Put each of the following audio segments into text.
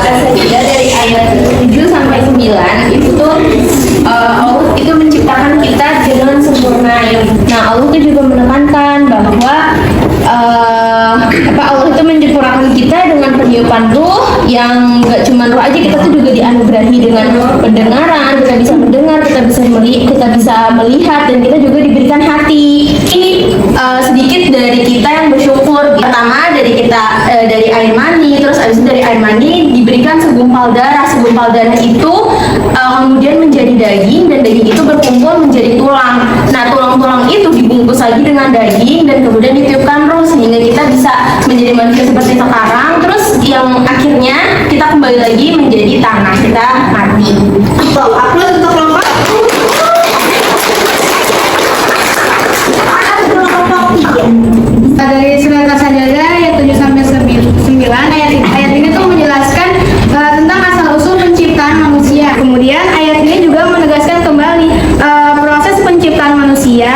As-Sajdah dari ayat 7 sampai 9 itu tuh Allah itu menciptakan kita dengan sempurna. Nah, Allah itu juga menekankan bahwa Allah itu menyempurnakan kita dengan peniupan ruh, yang gak cuma ruh aja, kita tuh juga dianugerahi dengan pendengaran, kita bisa mendengar, kita bisa melihat, dan kita juga diberikan hati. Ini sedikit dari kita yang bersyukur. Pertama dari kita dari air mani, terus abis itu dari air mani diberikan segumpal darah. Segumpal darah itu kemudian menjadi daging, dan daging itu berkumpul menjadi tulang. Nah, tulang-tulang itu dibungkus lagi dengan daging, dan kemudian ditiupkan ruh sehingga kita bisa menjadi manusia seperti sekarang. Terus yang akhirnya kita kembali lagi menjadi tanah, kita mati. Upload untuk kelompok. Dari surat As-Sajdah ayat 7 sampai 9, ayat ini tuh menjelaskan tentang asal-usul penciptaan manusia. Kemudian ayat ini juga menegaskan kembali proses penciptaan manusia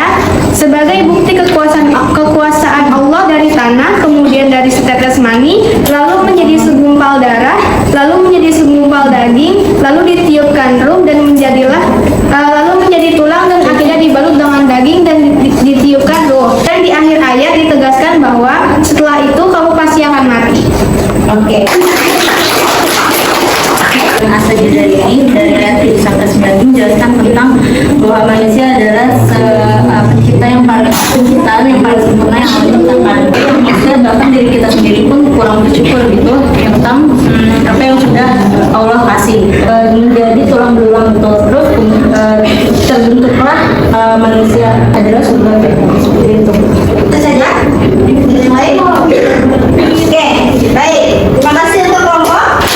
sebagai bukti kekuasaan Allah dari tanah, kemudian dari setetes mani, lalu menjadi segumpal darah, lalu menjadi segumpal daging, lalu ditiupkan ruh dan lalu menjadi tulang, dan akhirnya dibalut dengan daging dan ditiupkan ruh. Dan di akhir ayat ditegaskan bahwa setelah itu kamu pasti akan mati. Oke. As-Sajdah ini dari ayat 7 sampai 9 menjelaskan tentang bahwa manusia adalah penciptaan yang paling sempurna yang Allah ciptakan. Maksudnya bahkan diri kita sendiri pun kurang bersyukur gitu tentang apa yang sudah Allah kasih. Menjadi tulang belulang betul, terus terbentuklah manusia adalah sebagai seperti itu. Itu saja. Yang lain mau? Oke, baik. Terima kasih untuk kelompok.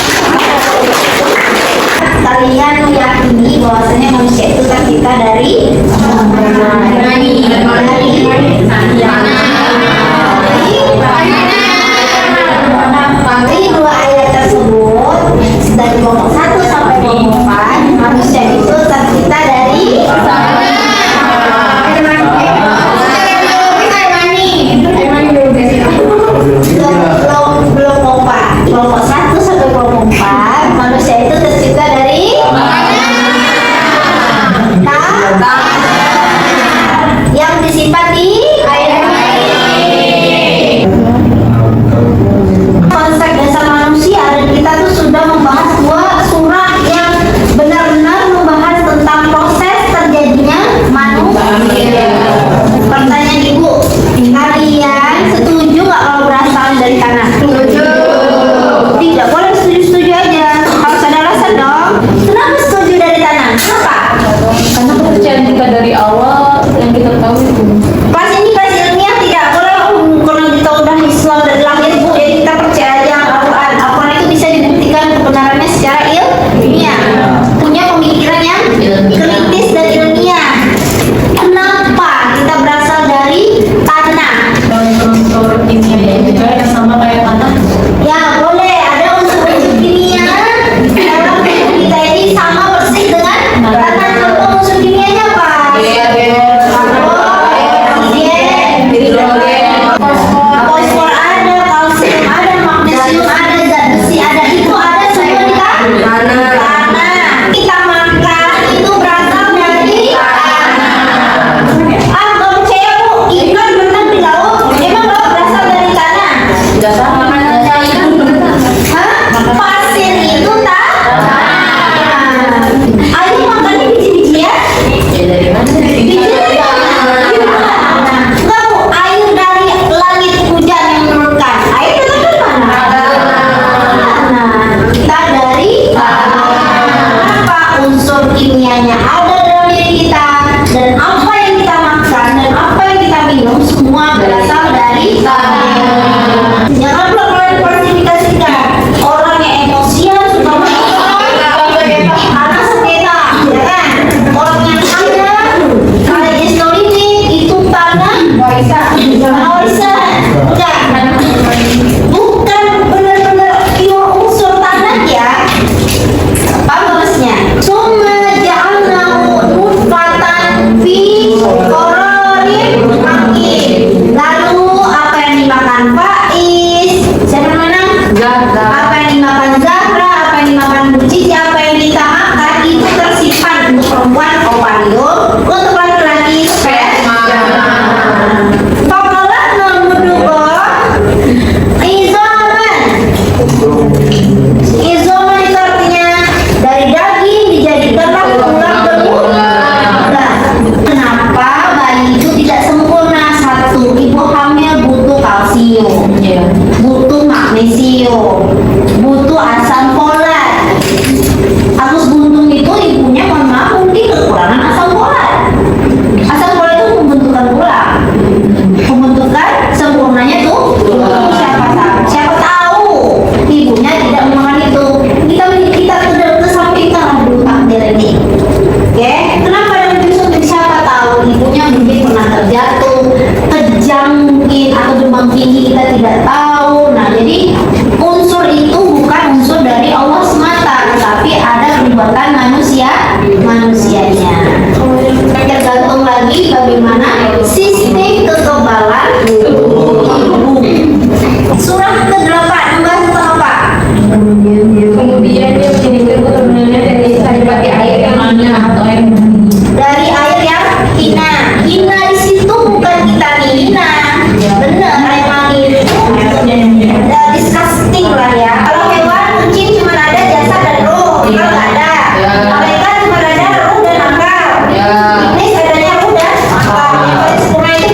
Kalian meyakini bahwasanya manusia itu tercipta dari dari dua ayat tersebut, dari kelompok 1 sampai kelompok 4, manusia itu tercipta dari belum kompak. Kelompok 1 sampai kelompok 4, manusia itu tercipta dari yang disimpan di air mani. Konsep dasar manusia, dan kita tuh sudah membahas dua surah yang benar-benar membahas tentang proses terjadinya manusia. Pertanyaan ibu, kalian setuju nggak kalau berasal dari tanah? Setuju. Tidak boleh setuju-setuju aja, harus ada alasan dong. Kenapa setuju dari tanah? Kenapa? Karena kepercayaan kita dari awal yang kita tahu itu. Pas ilmiah tidak boleh. Kalau kita udah Islam dari lahir bu, jadi kita percaya aja Al-Quran. Al-Quran itu bisa dibuktikan kebenarannya secara ilmiah, punya pemikiran yang kritis dan ilmiah. Kenapa kita berasal dari tanah? Unsur kimia juga yang sama kayak tanah. Ya boleh, ada unsur-unsur kimia dalam tubuh kita ini sama persis dengan tanah. Contoh unsur kimianya apa? Fosfor ada, kalsium ada, magnesium ada, zat besi ada, itu ada semua di tanah. Kita makan itu berasal dari tanah. Nggak percaya bu, ikan berenang di laut, emang laut berasal dari tanah? Tidak sama. Hah? Pasir itu tanah. Ayo makannya biji-bijian. Ya dari mana? Enggak bu, air dari langit hujan yang menurunkan. Air itu dari mana? Tanah. Kita dari tanah. Apa unsur kimianya ada dalam diri kita, dan apa yang kita makan dan apa yang kita minum semua berasal dari tanah. Jangan pernah diklasifikasikan orang yang emosian suka panas sepeda, ya kan? Orang yang ada kolesterolik itu tanah warisan. Bukan benar-benar pure unsur tanah ya. Apa maksudnya? Summa ja'alnahu nutfatan fi qararin makin. Lalu apa yang dimakan Faiz? Siapa yang menang? Zahra. Apa yang dimakan Zahra? Apa makan buci, apa yang kita makan itu tersimpan untuk perempuan ovarium, untuk laki-laki sperma. Fakolat nomor izoman. Izoman itu artinya dari daging dijadikanlah tulang belulang. Kenapa bayi itu tidak sempurna? Satu, ibu hamil butuh kalsium, butuh magnesium, butuh asam folat. Kasus buntung itu ibunya mohon maaf mungkin kekurangan asam folat. Asam folat itu pembentukan tulang. Pembentukan sempurnanya tuh siapa tahu ibunya tidak memakan itu. Kita sudah kesampingkan dulu takdir ini. Oke, kenapa ada besok? Siapa tahu ibunya mungkin pernah terjatuh, kejang mungkin atau demam tinggi, kita tidak tahu. Nah, jadi unsur itu bukan unsur dari Allah semata, tetapi ada perbuatan manusianya. Tergantung lagi bagaimana sistem kekebalan tubuh. Surah ke-8 membahas tentang apa? Kemudian dia menjadikan keturunannya dari saripati air yang hina atau air mani. Dari air yang hina. Hina di situ bukan kita hina. Bener, air mani itu disgusting lah ya. Kalau hewan kucing cuma ada jasad dan roh, kalau nggak ada. Malaikat cuma ada roh dan akal. Ini adanya roh dan akal. Yang paling sempurna itu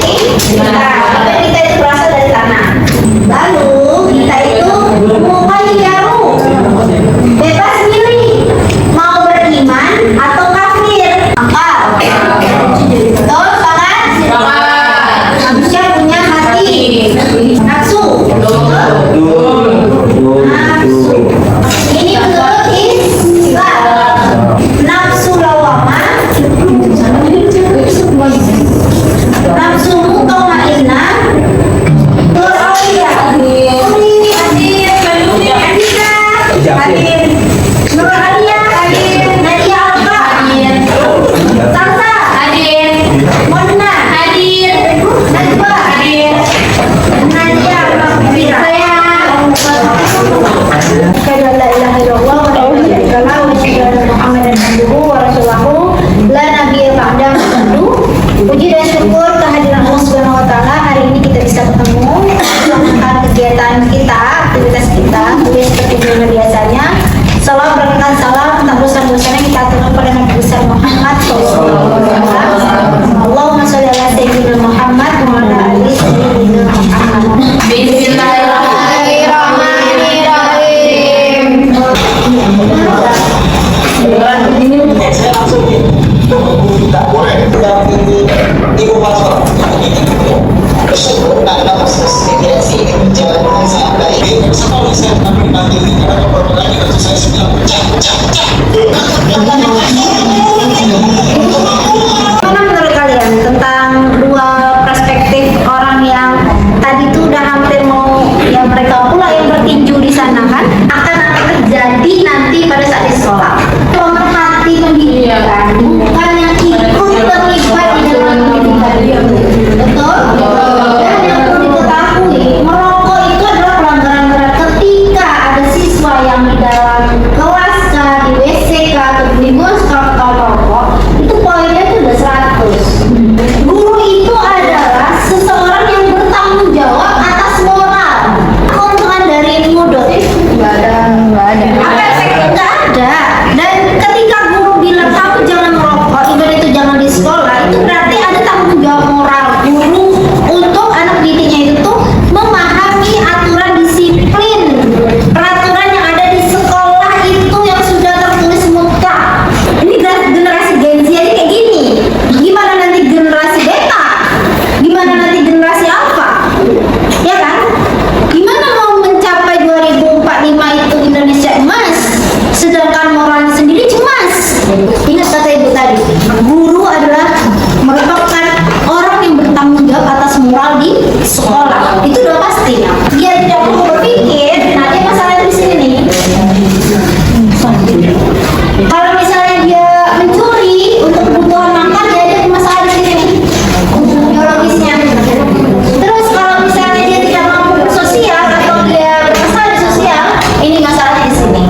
kita. Apa kita itu berasal dari tanah. Lalu kita itu mukayyaru, bebas milih mau beriman atau kafir. Akal. Betul banget? Manusia punya hati, nafsu. Nafsu. Ini menurut Islam. Nafsu lawamah, nafsu mutmainnah. Puji dan syukur kehadiran Allah Subhanahu wa taala, hari ini kita bisa ketemu melakukan kegiatan kita, aktivitas kita seperti biasanya. Salam berkat salam untuk dosa-dosanya kita aturkan pada Nabi besar Muhammad SAW. Allahumma sholli ala sayyidina Muhammad wa ala ali sayyidina Muhammad. Bismillahirrahmanirrahim. Tidak boleh mendampingi ibu bapa karena proses mediasi ini berjalan dengan sangat baik. Sama saya tapi nanti karena beberapa kali waktu saya sudah Bagaimana menurut kalian tentang dua perspektif orang yang tadi tuh udah hampir mau, yang mereka pula yang bertinju di sana kan akan terjadi nanti pada saat di sekolah. Pemerhati pendidikan bukan yang ikut terlibat di dalam pendidikan. Betul? Dan yang perlu diketahui, merokok itu adalah pelanggaran berat ketika ada siswa yang di dalam kelas di WC atau di bus kalau rokok, itu poinnya itu udah 100. Guru itu adalah seseorang yang bertanggung jawab atas moral. Keuntungan dari mudotif nggak ada. Apa efeknya? Nggak ada. Dan ketika guru bilang kamu jangan merokok, ibarat itu jangan di sekolah, itu berarti ada tanggung jawab moral guru untuk anak didiknya itu tuh memahami aturan disiplin, peraturan yang ada di sekolah itu yang sudah tertulis mutlak. Ini generasi Gen Z aja kayak gini. Gimana nanti generasi beta? Gimana nanti generasi alpha? Ya kan? Gimana mau mencapai 2045 itu Indonesia emas, sedangkan moralnya sendiri cemas? Ingat kata ibu tadi, guru adalah merupakan orang yang bertanggung jawab atas moral di sekolah. Itu udah pasti. Dia tidak perlu berpikir, nah dia masalah di sini. Kalau misalnya dia mencuri untuk kebutuhan makan, dia ada masalah di sini. Biologisnya. Terus kalau misalnya dia tidak mampu bersosial atau dia bermasalah di sosial, ini masalahnya di sini.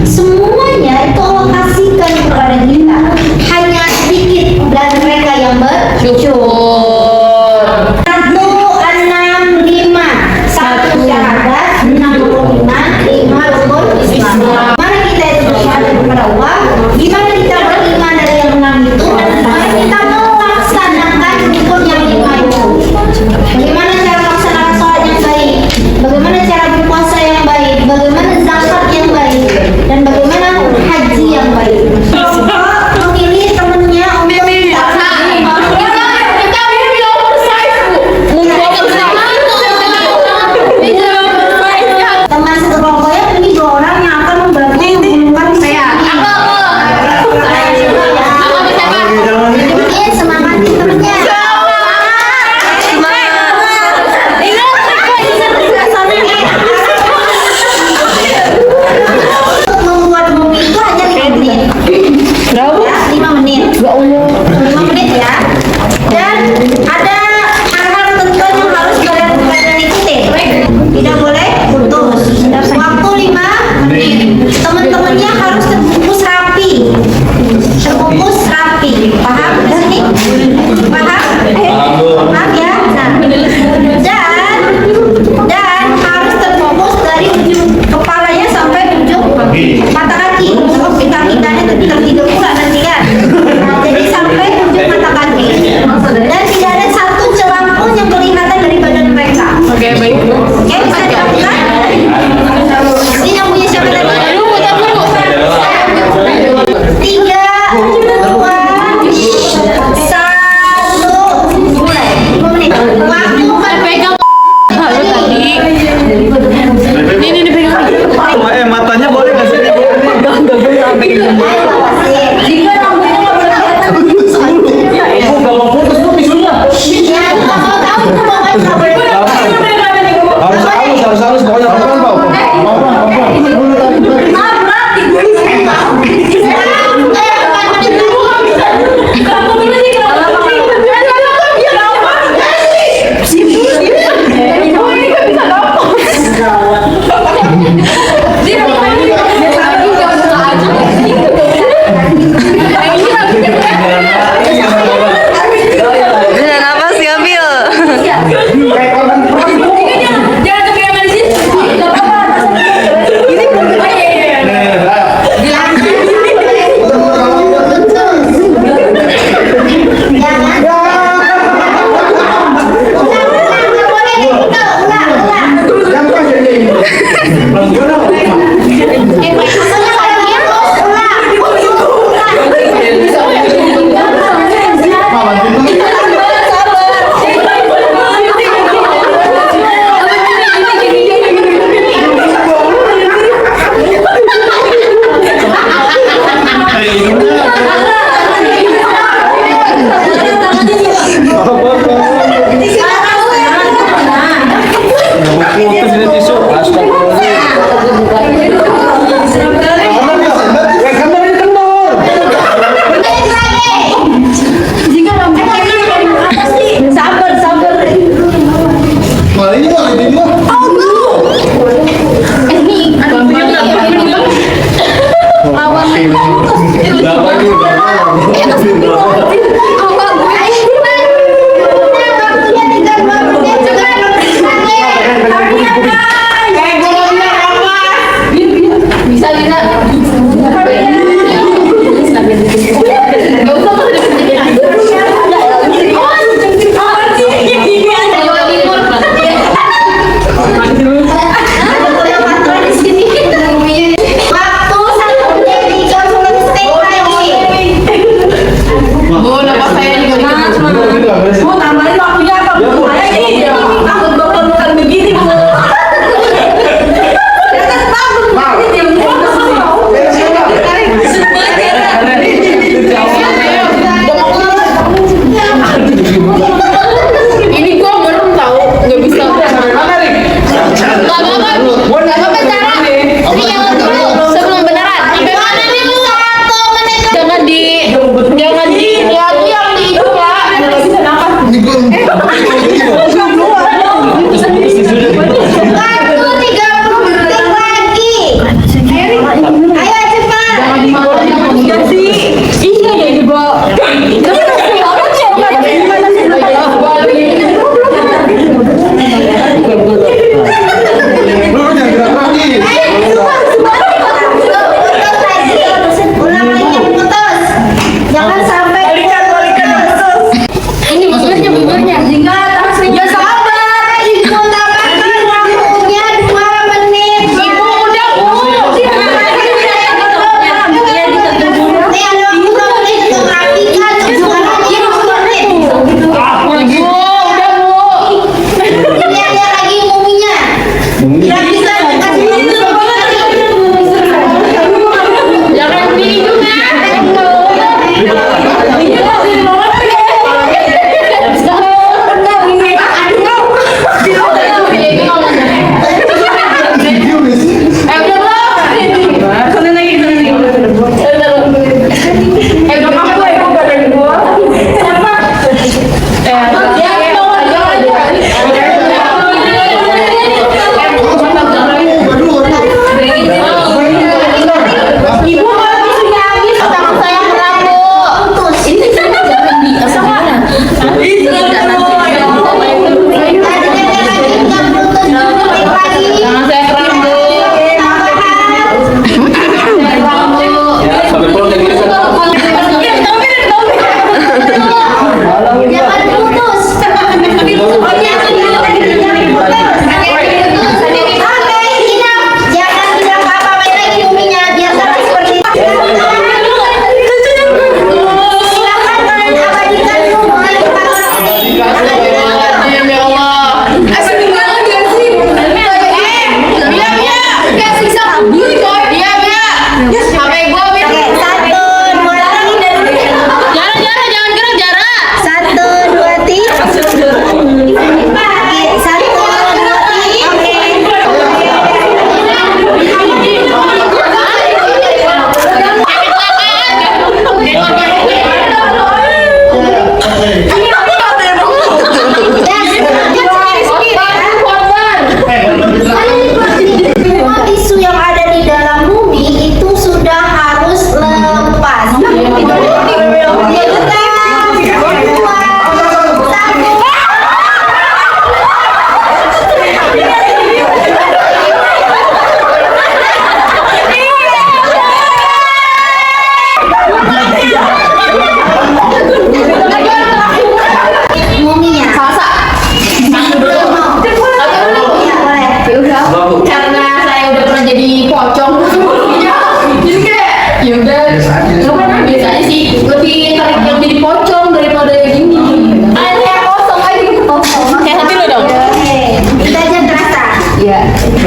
semuanya itu Allah kasihkan kepada kita. Hanya sedikit dari mereka yang bersyukur. 165 satu syahadat, 65 5 rukun Islam. Mari kita itu bersyahadat kepada Allah. Gimana kita beriman dari yang 6 itu? Mari kita melaksanakan rukun yang 5 itu. Bagaimana cara melaksanakan sholat yang baik? Bagaimana cara berpuasa yang baik? Bagaimana zakat yang baik? Dan bagaimana haji yang baik? Memilih temennya untuk teman sekelompok ya, ini 2 orang yang akan membantu mengumpulkan saya. Semangat temennya. Untuk membuat bumi itu hanya 5 menit. Berapa? Ya, 5 menit. Ya Allah. 5 menit ya. Dan ada hal-hal tertentu yang harus kalian ikuti. Tidak boleh putus. Waktu 5 menit. Teman-temannya harus terbungkus rapi. Terbungkus rapi. Paham di sini? Paham? Paham ya? Nah, dan harus terbungkus dari ujung kepalanya sampai ujung mata kaki. Seperti kaki-kakinya tertidur pula nanti kan. Nah, jadi sampai ujung mata kaki. Dan tidak ada satu celah pun yang kelihatan dari badan mereka. Oke, baik. Oke, bisa dilakukan? Ini yang punya siapa tadi? 3, 2, 1, mulai. 5 menit. Waktu pegang. Ini dipegang. Matanya boleh nggak sih? Jika rambutnya nggak boleh kelihatan. Nggak mau putus tuh tisunya. Ya, aku nggak mau tahu itu bawaan nggak boleh. Harus pokoknya pelan Pak.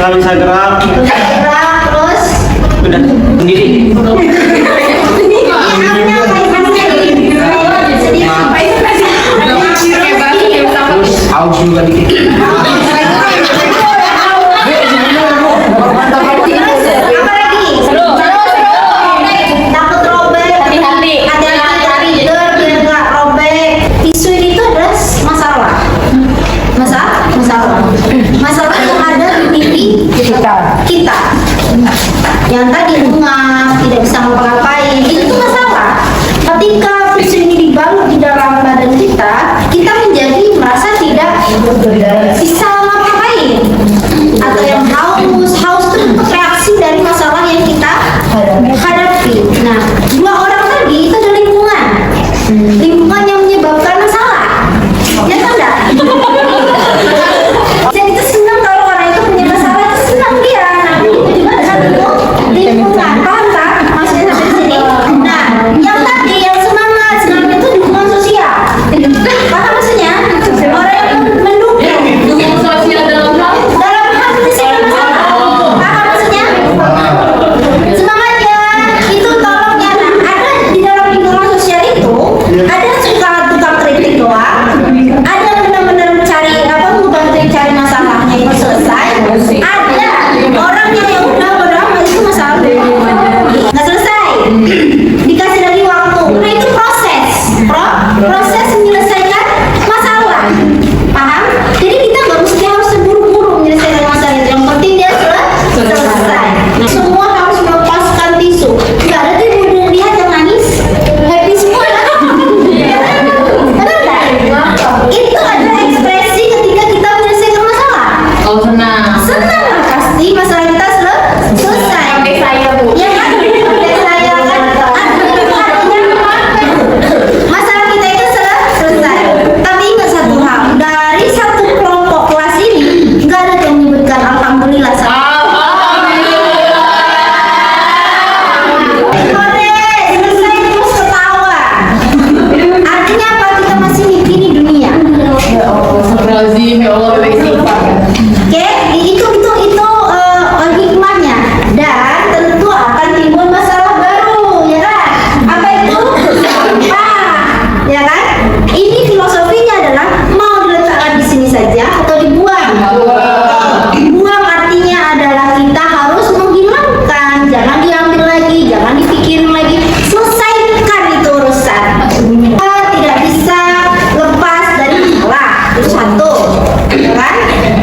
nggak bisa gerak. gerak terus Udah sendiri. Aus juga dikit. takut robek, Hati-hati. hati-hati biar nggak robek. Tisu ini tuh ada masalah yang ada di diri kita. Yang tadi bunga tidak bisa ngapa-ngapain, itu tuh masalah. Ketika tisu ini dibalut di dalam badan kita menjadi merasa tidak bisa ngapa-ngapain, atau yang haus itu reaksi dari masalah yang kita hadapi. Nah, dua orang tadi itu ada lingkungan yang menyebabkan masalah, ya kan enggak? Jadi itu senang kalau orang itu punya masalah, itu senang dia. Nah, itu juga dengan lingkungan, paham kan? Maksudnya sampai sini. Nah, yang tadi yang semangat itu dukungan sosial. Paham maksudnya? Orang yang mendukung. Dukungan sosial dalam hal Dalam hal menyelesaikan masalah. Paham maksudnya? Semangat ya. Itu tolong ya. Nah, ada di dalam lingkungan sosial itu ada suka tukang kritik doang. Ada yang benar-benar mencari membantu cari masalahnya itu selesai. Ada orang yang ya udah bodo amat itu masalah nggak selesai. Dikasih lagi waktu. Nah itu proses menyelesaikan masalah. Paham? Jadi kita nggak mesti harus seburu-buru menyelesaikan masalah itu. Yang penting dia selesai. Nah, semua harus melepaskan tisu. Nggak ada tuh yang lihat yang nangis. Happy semua kan? Benar nggak? Itu adalah ekspresi ketika kita menyelesaikan masalah. oh senang. Senang lah pasti masalah kita selesai. Sampai saya bu. Ya kan? Sampai saya kan? Artinya masalah kita itu selesai. Tapi ingat satu hal, dari satu kelompok kelas ini nggak ada yang menyebutkan alhamdulillah. Selesai terus ketawa. Artinya apa? Kita masih hidup di dunia. Astagfirullahaladzim, ya Allah, bebek istighfar. Oke, itu hikmahnya. Dan tentu akan timbul masalah baru, ya kan? Apa itu? Ya kan? Ini filosofinya adalah mau diletakkan di sini saja atau dibuang. Dibuang artinya adalah kita harus menghilangkan, jangan diambil lagi, jangan dipikirin lagi, selesaikan itu urusan. Kita tidak bisa lepas dari masalah, itu satu, ya kan?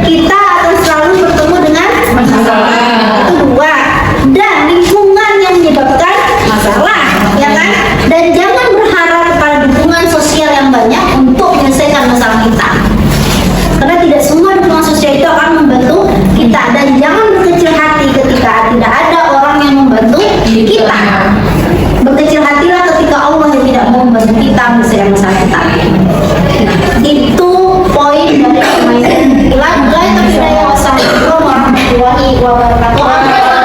Kita akan selalu bertemu dengan masalah, itu dua. Dan lingkungan yang menyebabkan masalah, ya kan? Dan jangan berharap kepada dukungan sosial yang banyak untuk menyelesaikan masalah kita. Karena tidak semua dukungan sosial itu akan membantu kita. Dan jangan berkecil hati ketika tidak ada orang yang membantu kita. Berkecil hatilah ketika Allah yang tidak mau membantu kita menyelesaikan masalah kita. Itu poin dari permainan. Wassalamualaikum warahmatullahi wabarakatuh.